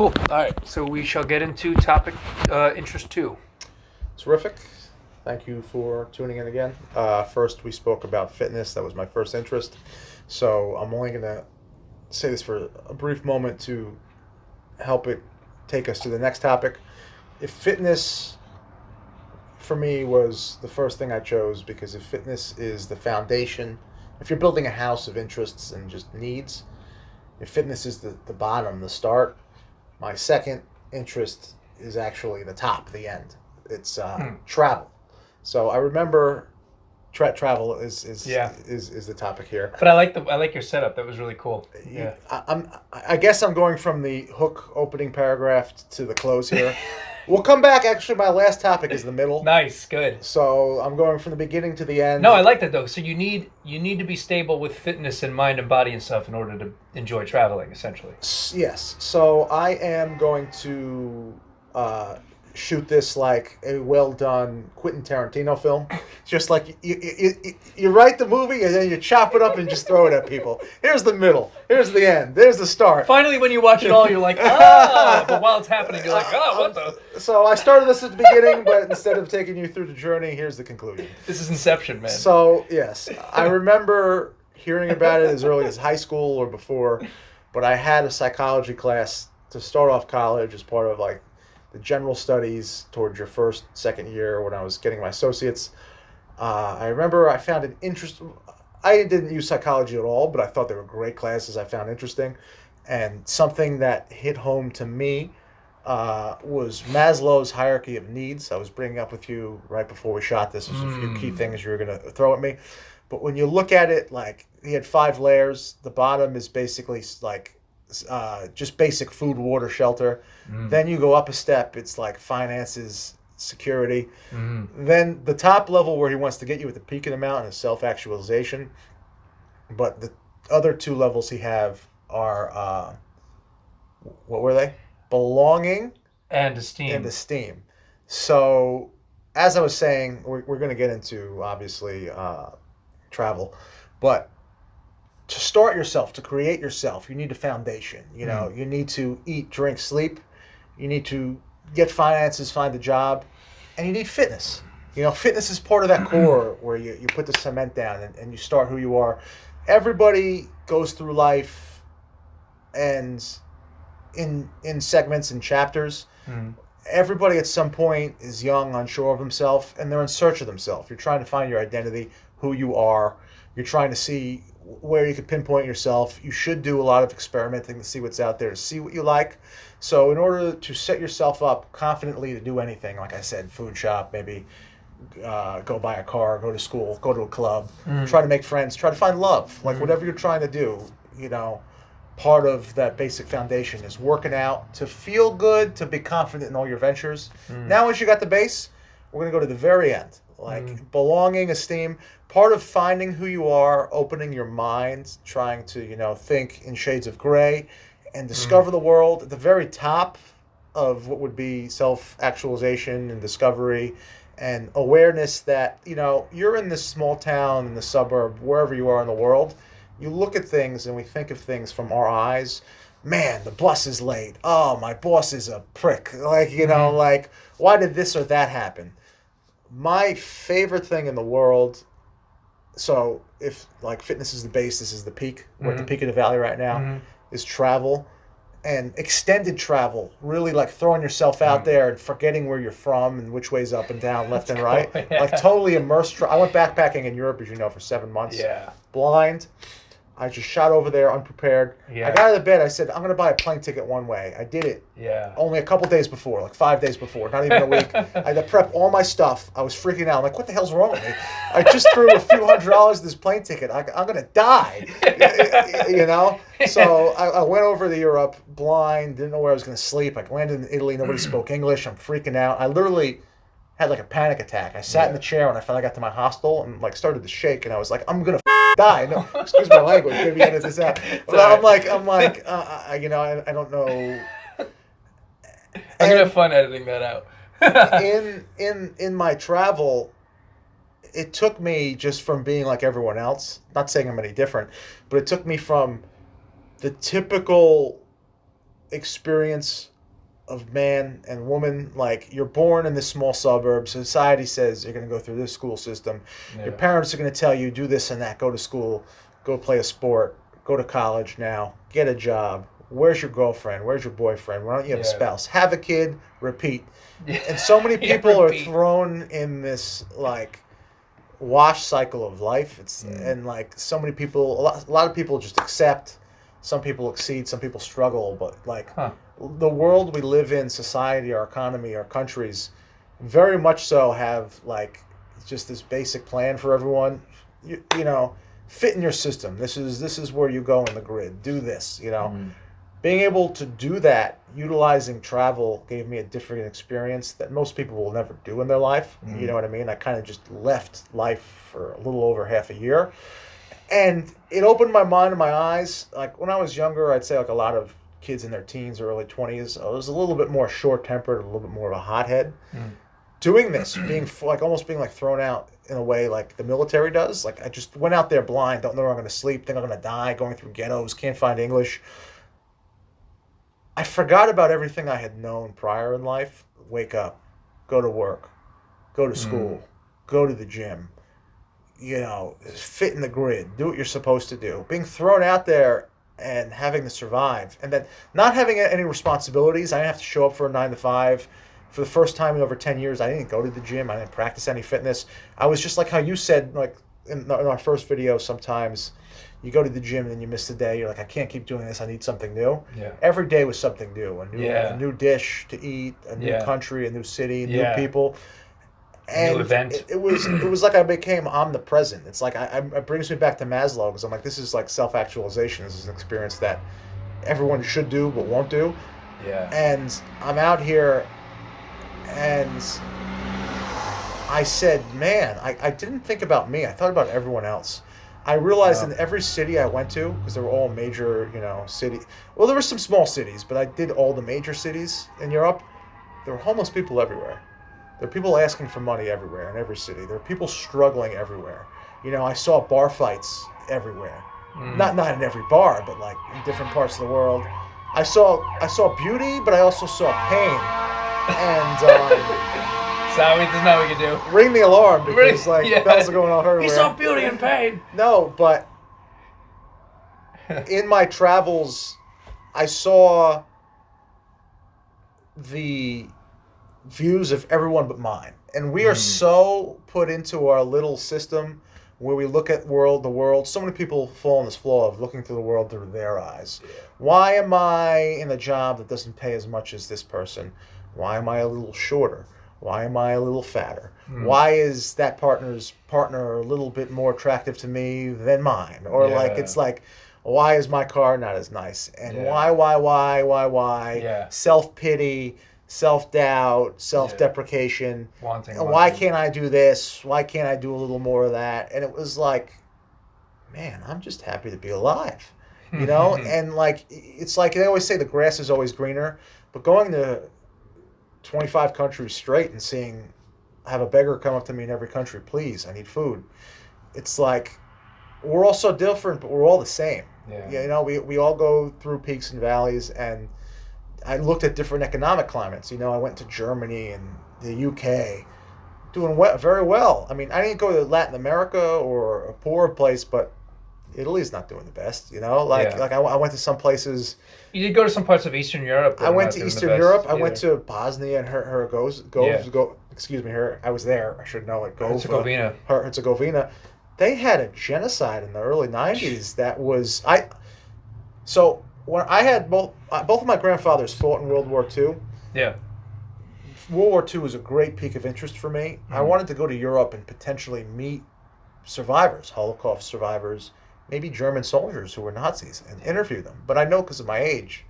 Cool. All right. So we shall get into topic interest 2. Terrific. Thank you for tuning in again. First, we spoke about fitness. That was my first interest. So I'm only going to say this for a brief moment to help it take us to the next topic. If fitness, for me, was the first thing I chose, because if fitness is the foundation, if you're building a house of interests and just needs, if fitness is the bottom, the start, my second interest is actually the top, the end. It's travel. So I remember travel is the topic here. But I like your setup. That was really cool. Yeah. I guess I'm going from the hook opening paragraph to the close here. We'll come back. Actually, my last topic is the middle. Nice. Good. So I'm going from the beginning to the end. No, I like that though. So you need to be stable with fitness and mind and body and stuff in order to enjoy traveling, essentially. Yes. So I am going to shoot this like a well-done Quentin Tarantino film. Just like you write the movie and then you chop it up and just throw it at people. Here's the middle. Here's the end. There's the start. Finally, when you watch it all, you're like, ah! But while it's happening, you're like, oh, what the? So I started this at the beginning, but instead of taking you through the journey, here's the conclusion. This is Inception, man. So, yes, I remember hearing about it as early as high school or before, but I had a psychology class to start off college as part of like the general studies towards your first, second year when I was getting my associates. I remember I found an interest. I didn't use psychology at all, but I thought they were great classes I found interesting. And something that hit home to me was Maslow's hierarchy of needs. I was bringing up with you right before we shot this. There's a few key things you were going to throw at me. But when you look at it, like, he had 5 layers. The bottom is basically like just basic food, water, shelter. Then you go up a step. It's like finances, security. Then the top level where he wants to get you at the peak of the mountain is self-actualization. But the other 2 levels he have are, what were they? Belonging and esteem. So, as I was saying, we're going to get into, obviously, travel. But to start yourself, to create yourself, you need a foundation. You know, you need to eat, drink, sleep. You need to get finances, find a job. And you need fitness. You know, fitness is part of that core where you put the cement down and you start who you are. Everybody goes through life and in segments and chapters. Everybody at some point is young, unsure of himself, and they're in search of themselves. You're trying to find your identity, who you are. You're trying to see where you can pinpoint yourself. You should do a lot of experimenting to see what's out there, to see what you like. So in order to set yourself up confidently to do anything, like I said, food shop, maybe go buy a car, go to school, go to a club, try to make friends, try to find love. Like whatever you're trying to do, you know, part of that basic foundation is working out to feel good, to be confident in all your ventures. Now once you got the base, we're going to go to the very end. Like belonging, esteem, part of finding who you are, opening your mind, trying to, you know, think in shades of gray and discover the world. At the very top of what would be self-actualization and discovery and awareness that, you know, you're in this small town, in the suburb, wherever you are in the world. You look at things and we think of things from our eyes. Man, the bus is late. Oh, my boss is a prick. Like, you know, like, why did this or that happen? My favorite thing in the world, so if like fitness is the base, this is the peak. We're at the peak of the valley right now, is travel and extended travel. Really like throwing yourself out there and forgetting where you're from and which way's up and down, left and right. Yeah. Like totally immersed. I went backpacking in Europe, as you know, for 7 months. Yeah. Blind. I just shot over there unprepared. Yeah. I got out of bed. I said, I'm going to buy a plane ticket one way. I did it. Yeah. Only a couple days before, like 5 days before, not even a week. I had to prep all my stuff. I was freaking out. I'm like, what the hell's wrong with me? I just threw a few $100s at this plane ticket. I'm going to die. You know? So I went over to Europe blind, didn't know where I was going to sleep. I landed in Italy. Nobody spoke English. I'm freaking out. I literally had like a panic attack. I sat in the chair when I finally got to my hostel and like started to shake, and I was like, I'm gonna die. No, excuse my language. Maybe edit this out. But I'm like, you know, I don't know. I'm gonna have fun editing that out. in my travel, it took me just from being like everyone else. Not saying I'm any different, but it took me from the typical experience of man and woman. Like, you're born in this small suburb. Society says you're going to go through this school system. Yeah. Your parents are going to tell you do this and that. Go to school. Go play a sport. Go to college now. Get a job. Where's your girlfriend? Where's your boyfriend? Why don't you have a spouse? Have a kid. Repeat. And so many people are thrown in this like wash cycle of life. It's and like so many people, a lot of people just accept. Some people exceed. Some people struggle. But like the world we live in, society, our economy, our countries, very much so have like just this basic plan for everyone. You know, fit in your system. This is where you go in the grid. Do this. You know. Being able to do that, utilizing travel, gave me a different experience that most people will never do in their life. You know what I mean? I kind of just left life for a little over half a year. And it opened my mind and my eyes. Like, when I was younger, I'd say like a lot of kids in their teens or early 20s, I was a little bit more short-tempered, a little bit more of a hothead. Doing this, being like almost being like thrown out in a way like the military does. Like, I just went out there blind, don't know where I'm going to sleep, think I'm going to die, going through ghettos, can't find English. I forgot about everything I had known prior in life. Wake up, go to work, go to school, go to the gym, you know, fit in the grid, do what you're supposed to do. Being thrown out there and having to survive, and then not having any responsibilities. I didn't have to show up for a 9 to 5. For the first time in over 10 years, I didn't go to the gym. I didn't practice any fitness. I was just like how you said, like in our first video, sometimes you go to the gym and then you miss the day. You're like, I can't keep doing this. I need something new. Yeah. Every day was something new. A new dish to eat, a new country, a new city, new people. And new event. It was like I became omnipresent. It's like it brings me back to Maslow, because I'm like, this is like self-actualization. This is an experience that everyone should do but won't do. Yeah. And I'm out here, and I said, man, I didn't think about me. I thought about everyone else. I realized in every city I went to, because they were all major, you know, city. Well, there were some small cities, but I did all the major cities in Europe. There were homeless people everywhere. There were people asking for money everywhere in every city. There were people struggling everywhere. You know, I saw bar fights everywhere. Not in every bar, but like in different parts of the world. I saw beauty, but I also saw pain. And Sorry, there's nothing we can do. Ring the alarm, because bells are going off everywhere. He saw beauty and pain. No, but in my travels, I saw the views of everyone but mine. And we are so put into our little system where we look at the world. So many people fall in this flaw of looking through the world through their eyes. Why am I in a job that doesn't pay as much as this person? Why am I a little shorter? Why am I a little fatter? Why is that partner's partner a little bit more attractive to me than mine? Or like, it's like, why is my car not as nice? And why? Yeah. Self-pity, self-doubt, self-deprecation. Wanting. Why can't I do this? Why can't I do a little more of that? And it was like, man, I'm just happy to be alive. You know? And like, it's like they always say the grass is always greener, but going to 25 countries straight and have a beggar come up to me in every country, please, I need food. It's like, we're all so different, but we're all the same. You know, we all go through peaks and valleys, and I looked at different economic climates. You know, I went to Germany and the UK, doing very well. I mean, I didn't go to Latin America or a poorer place, but Italy's not doing the best, you know? Like I went to some places. You did go to some parts of Eastern Europe. I went to Eastern Europe. I went to Bosnia and I was there. I should know it. Herzegovina. They had a genocide in the early 90s that was... So when I had both of my grandfathers fought in World War II. Yeah. World War II was a great peak of interest for me. I wanted to go to Europe and potentially meet survivors, Holocaust survivors, maybe German soldiers who were Nazis, and interview them. But I know because of my age,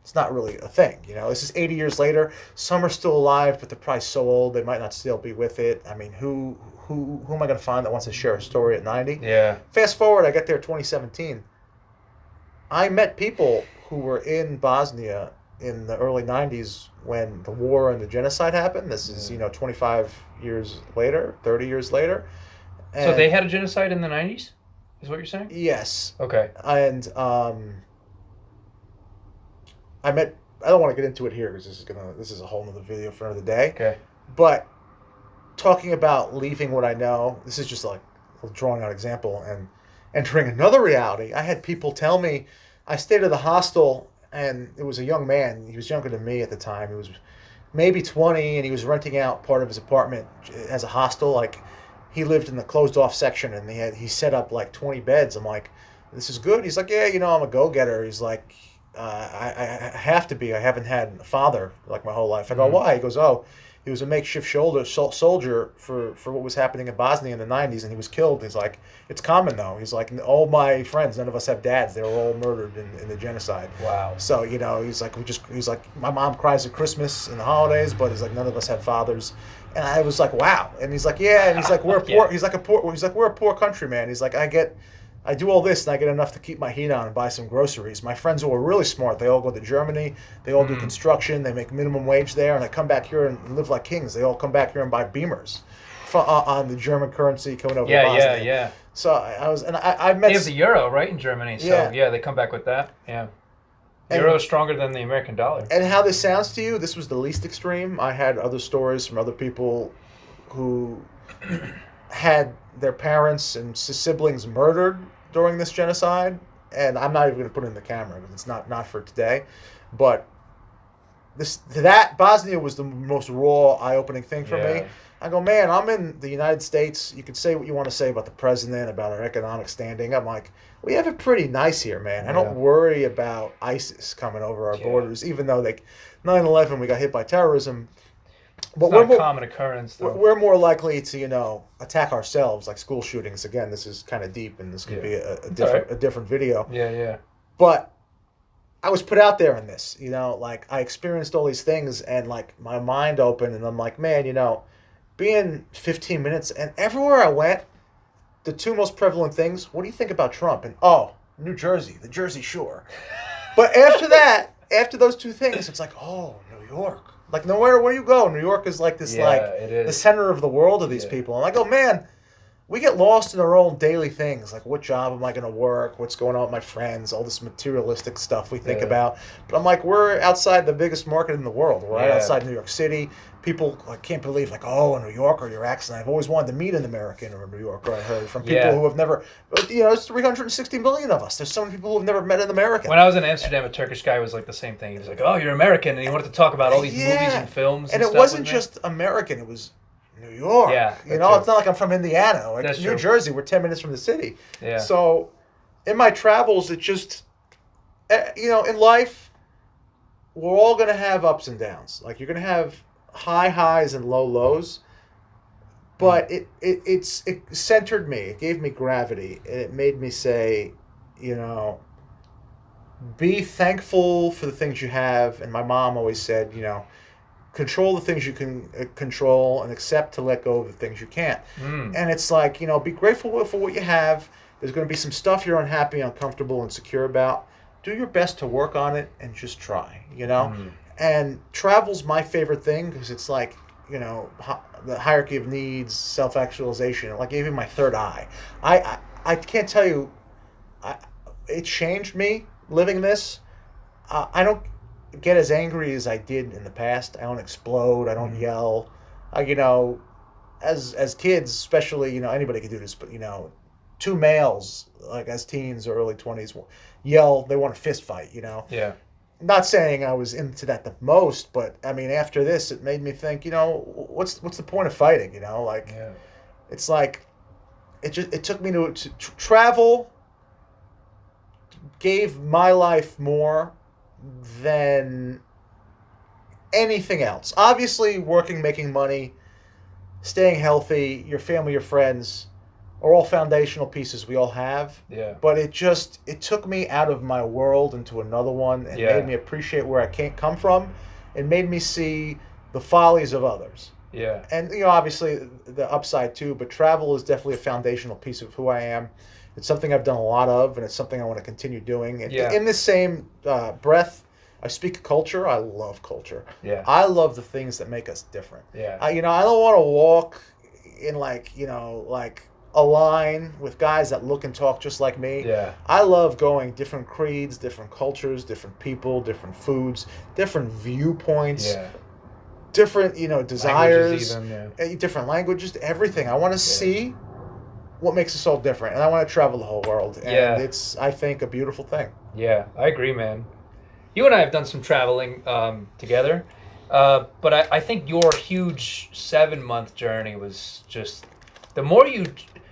it's not really a thing. You know, this is 80 years later. Some are still alive, but they're probably so old they might not still be with it. I mean, who am I going to find that wants to share a story at 90? Yeah. Fast forward, I get there 2017. I met people who were in Bosnia in the early 90s when the war and the genocide happened. This is, 25 years later, 30 years later. And so they had a genocide in the 90s? Is what you're saying? Yes. Okay. And I met I don't want to get into it here because this is a whole nother video for another day. Okay. But talking about leaving what I know, this is just like a drawing out example, and entering another reality. I had people tell me, I stayed at the hostel, and it was a young man. He was younger than me at the time. He was maybe 20, and he was renting out part of his apartment as a hostel. Like, he lived in the closed off section, and he set up like 20 beds. I'm like, this is good. He's like, yeah, I'm a go getter. He's like, I have to be. I haven't had a father like my whole life. I go, why? He goes, oh, he was a makeshift soldier for what was happening in Bosnia in the 90s, and he was killed. He's like, it's common, though. He's like, all my friends, none of us have dads. They were all murdered in the genocide. Wow. So, he's like, my mom cries at Christmas and the holidays, but he's like, none of us had fathers. And I was like, wow. And he's like, yeah. And he's like, we're poor. Yeah. He's like, we're a poor country, man. He's like, I do all this and I get enough to keep my heat on and buy some groceries. My friends who are really smart, they all go to Germany. They all do construction. They make minimum wage there, and they come back here and live like kings. They all come back here and buy Beamers on the German currency coming over to Bosnia. Yeah. So I met. They have the euro, right, in Germany. So yeah, they come back with that. Yeah. Euro is stronger than the American dollar. And how this sounds to you, this was the least extreme. I had other stories from other people who had their parents and siblings murdered during this genocide, and I'm not even going to put it in the camera because it's not for today. But Bosnia was the most raw, eye-opening thing for me. I go, man, I'm in the United States. You can say what you want to say about the president, about our economic standing. I'm like, we have it pretty nice here, man. I don't worry about ISIS coming over our borders, even though 9/11, we got hit by terrorism. But it's not a common occurrence, though. We're more likely to, attack ourselves, like school shootings. Again, this is kind of deep, and this could be a different video. Yeah. But I was put out there in this, like I experienced all these things, and like my mind opened, and I'm like, man, being 15 minutes, and everywhere I went, the two most prevalent things. What do you think about Trump? And New Jersey, the Jersey Shore. But after that, after those two things, it's like, oh, New York. Like, no matter where you go, New York is like this, the center of the world of these people. And I go, man, we get lost in our own daily things. Like, what job am I going to work? What's going on with my friends? All this materialistic stuff we think about. But I'm like, we're outside the biggest market in the world. We're right outside New York City. People can't believe, like, oh, a New Yorker, your accent. I've always wanted to meet an American or a New Yorker, I heard, from people who have never, there's 360 million of us. There's so many people who have never met an American. When I was in Amsterdam, a Turkish guy was like the same thing. He was like, oh, you're American. And he wanted to talk about all these movies and films and it wasn't just American. It was New York. Yeah. It's not like I'm from Indiana. Like, that's New true. Jersey, we're 10 minutes from the city. Yeah. So in my travels, it just, in life, we're all going to have ups and downs. Like, you're going to have high highs and low lows, but it centered me. It gave me gravity. It made me say, be thankful for the things you have. And my mom always said, control the things you can control and accept to let go of the things you can't. And it's like, be grateful for what you have. There's going to be some stuff you're unhappy, uncomfortable, insecure about. Do your best to work on it and just try, And travel's my favorite thing because it's like, the hierarchy of needs, self-actualization, like even my third eye. I can't tell you, it changed me living this. I don't get as angry as I did in the past. I don't explode. I don't yell. As kids, especially, anybody could do this, but, two males, like as teens or early 20s, yell, they want a fist fight, Yeah. Not saying I was into that the most, but I mean, after this, it made me think, what's the point of fighting? It's like, it took me to travel, gave my life more than anything else. Obviously, working, making money, staying healthy, your family, your friends, are all foundational pieces we all have. Yeah. But it took me out of my world into another one and made me appreciate where I can't come from and made me see the follies of others. Yeah. And, obviously the upside too, but travel is definitely a foundational piece of who I am. It's something I've done a lot of, and it's something I want to continue doing. And in this same breath, I speak culture. I love culture. Yeah. I love the things that make us different. Yeah. I don't want to walk in like align with guys that look and talk just like me. Yeah. I love going different creeds, different cultures, different people, different foods, different viewpoints, Yeah. different, desires, Languages even, different languages, everything. I want to see what makes us all different, and I want to travel the whole world. And it's, I think, a beautiful thing. Yeah, I agree, man. You and I have done some traveling together, but I think your huge 7-month journey was just the more you.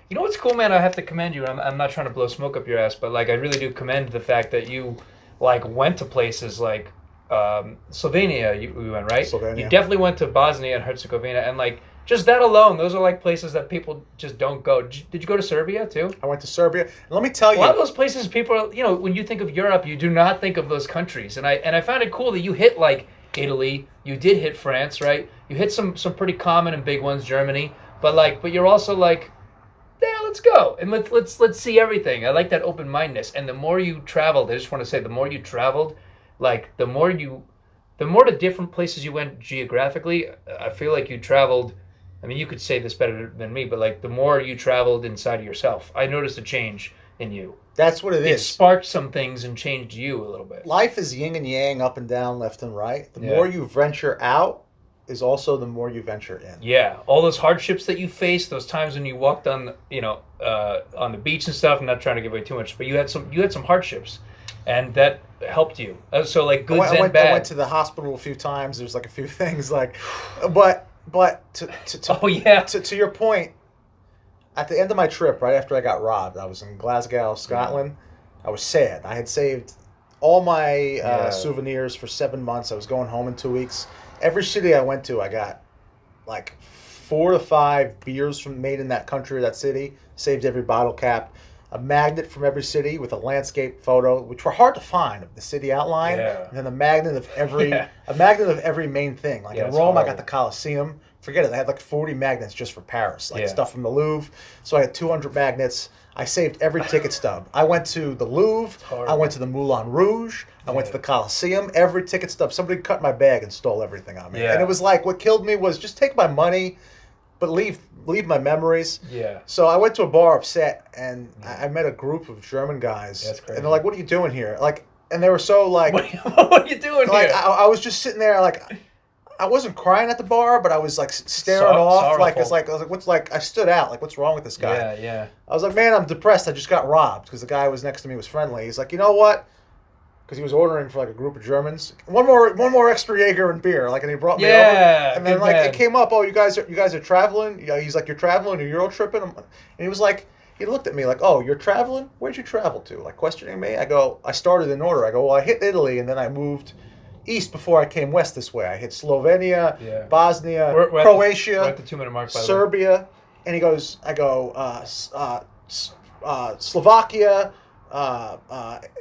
You know what's cool, man? I have to commend you. I'm not trying to blow smoke up your ass, but like I really do commend the fact that you like went to places like Slovenia. You went, right? Slovenia. You definitely went to Bosnia and Herzegovina, and like just that alone, those are like places that people just don't go. Did you go to Serbia too? I went to Serbia. And let me tell you, a lot of those places, people are, when you think of Europe, you do not think of those countries. And I found it cool that you hit like Italy, you did hit France, right? You hit some pretty common and big ones, Germany, but you're also like, yeah, let's go and let's see everything. I like that open mindedness. And the more you traveled, I just want to say, the more you traveled, like the more the different places you went geographically, I feel like you traveled. I mean, you could say this better than me, but like the more you traveled inside of yourself, I noticed a change in you. That's what it is. It sparked some things and changed you a little bit. Life is yin and yang, up and down, left and right. The more you venture out is also the more you venture in. Yeah, all those hardships that you faced, those times when you walked on, on the beach and stuff. I'm not trying to give away too much, but you had some hardships, and that helped you. So like goods and bad. I went to the hospital a few times. There's like a few things like, but to your point, at the end of my trip, right after I got robbed, I was in Glasgow, Scotland. I was sad. I had saved all my souvenirs for 7 months. I was going home in 2 weeks. Every city I went to, I got like 4 to 5 beers made in that country, that city. Saved every bottle cap. A magnet from every city with a landscape photo, which were hard to find, of the city outline, and then a magnet of every main thing. Like in Rome, I got the Colosseum. Forget it. I had like 40 magnets just for Paris, like stuff from the Louvre. So I had 200 magnets. I saved every ticket stub. I went to the Louvre. I went to the Moulin Rouge. I went to the Colosseum. Every ticket stub. Somebody cut my bag and stole everything on me. And it was like, what killed me was just take my money, but leave my memories. Yeah. So I went to a bar upset, and I met a group of German guys. That's crazy. And they're like, "What are you doing here?" Like, and they were so like, "What are you doing like, here?" I was just sitting there, like, I wasn't crying at the bar, but I was like staring off, sorrowful. like it's like I was like, "What's like?" I stood out, like, "What's wrong with this guy?" Yeah, yeah. I was like, "Man, I'm depressed. I just got robbed," because the guy who was next to me was friendly. He's like, "You know what?" Because he was ordering for like a group of Germans. One more extra Jaeger and beer, like, and he brought me over. And then like it came up, "Oh, you guys are traveling." He's like, "You're traveling, you're Euro tripping," and he was like, he looked at me like, "Oh, you're traveling? Where'd you travel to?" Like questioning me. I started in order. I go, "Well, I hit Italy, and then I moved east before I came west this way. I hit Slovenia, Bosnia, we're Croatia, we're at the 2-minute mark, by the way. Serbia," and he goes, Slovakia,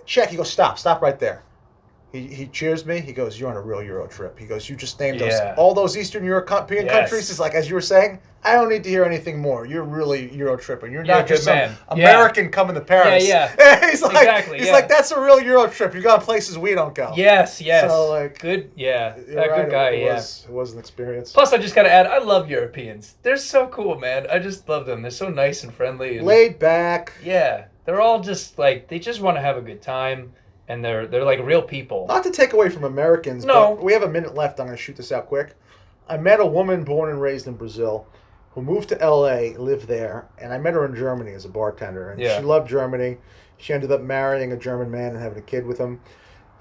Czech. He goes, stop right there. He cheers me. He goes, "You're on a real Euro trip." He goes, "You just named all those Eastern European countries." He's like, as you were saying, I don't need to hear anything more. You're really Euro tripping. You're not just some American coming to Paris. Yeah. He's like, exactly. He's like, that's a real Euro trip. You got places we don't go. Yes. So like, good. Yeah. You're right, good guy. It was an experience. Plus, I just gotta add, I love Europeans. They're so cool, man. I just love them. They're so nice and friendly. And, laid back. Yeah. They're all just like, they just want to have a good time. And they're like real people. Not to take away from Americans, but we have a minute left. I'm going to shoot this out quick. I met a woman born and raised in Brazil who moved to L.A., lived there, and I met her in Germany as a bartender. And she loved Germany. She ended up marrying a German man and having a kid with him.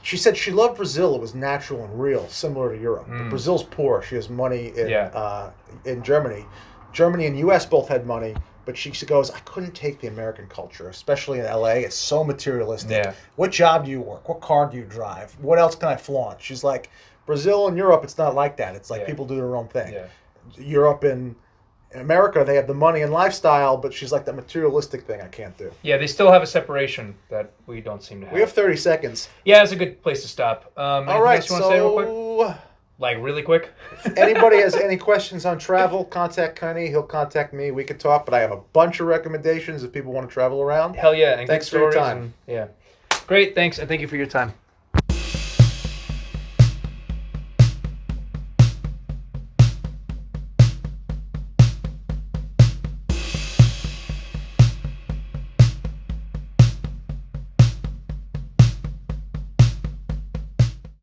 She said she loved Brazil. It was natural and real, similar to Europe. But Brazil's poor. She has money in Germany. Germany and U.S. both had money. But she goes, "I couldn't take the American culture, especially in L.A. It's so materialistic. Yeah. What job do you work? What car do you drive? What else can I flaunt?" She's like, Brazil and Europe, it's not like that. It's like people do their own thing. Yeah. Europe and America, they have the money and lifestyle, but she's like, the materialistic thing I can't do. Yeah, they still have a separation that we don't seem to have. We have 30 seconds. Yeah, it's a good place to stop. All right, you want to say real quick? Like, really quick? If anybody has any questions on travel, contact Kenny. He'll contact me. We could talk, but I have a bunch of recommendations if people want to travel around. Hell yeah. And thanks for your time. Yeah. Great, thanks, and thank you for your time.